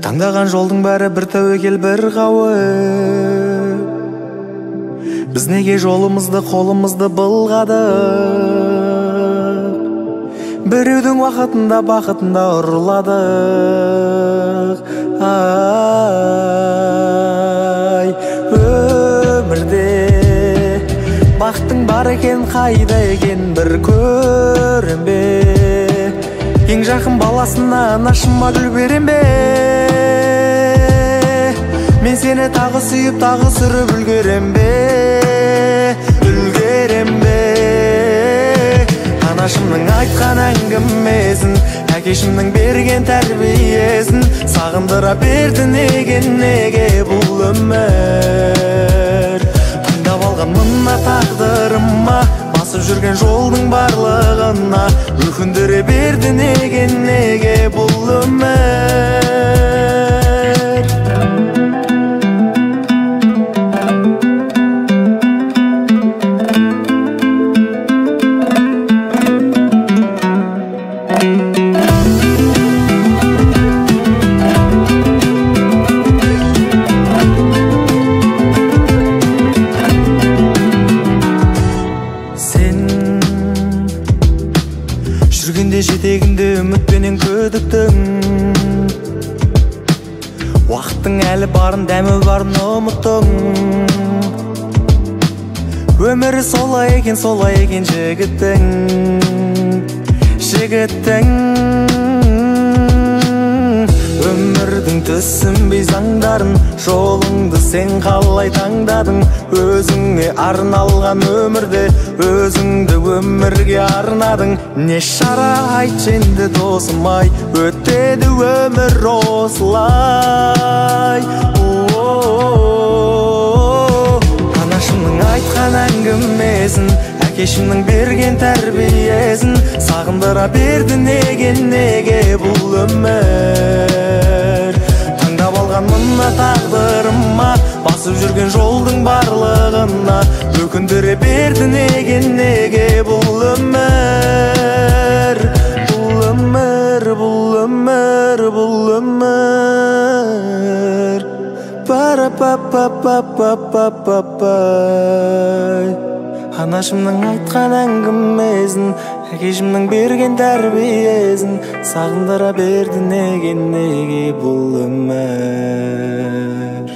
Таңдаған жолдың бәрі бір тәуекел бір қауіп. Біз неге жолымызды қолымызды былғадық? Біреудің уақытында бақытында ұрладық. Ай, өмірде бақыттың бар екен, қайда екен бір көрем бе? Ең жақын баласына нашыма гүл берем бе? Мен сені тағы сүйіп, тағы сүріп үлгерем бе? Үлгерем бе? Анашымның айтқан әңгімесін, әкешімнің берген тәрбиесін сағындыра берді неге бұл өмір? Таңдап алған мына тағдырыма, басып жүрген жолдың барлығына өкіндіре берді неге бұл өмір? Жүргенде жетегінде үмітпенен күдіктің, уақыттың әлі барын, дәмі барын ұмыттың. Өмірі солай екен жігіттің. Өмірдің түсінбей заңдарын, жолыңды сен қалай таңдадың? Өзіңе арналған өмірде өзіңді өмірге арнадың. Не шара айтшы енді досым-ай, өтеді өмір осылай. Анашымның айтқан әңгімесін, әкешімнің берген тәрбиесін сағындыра берді неге бұл өмір? Таңдап алған мына тағдырыма, басып жүрген жолдың барлығына өкіндіре берді неге бұл өмір? Бұл өмір, бұл өмір, бұл өмір. Пара-па-па-па-па-па-па-пай. Анашымның айтқан әңгімесін, әкешімнің берген тәрбиесін сағындыра берді неге бұл өмір?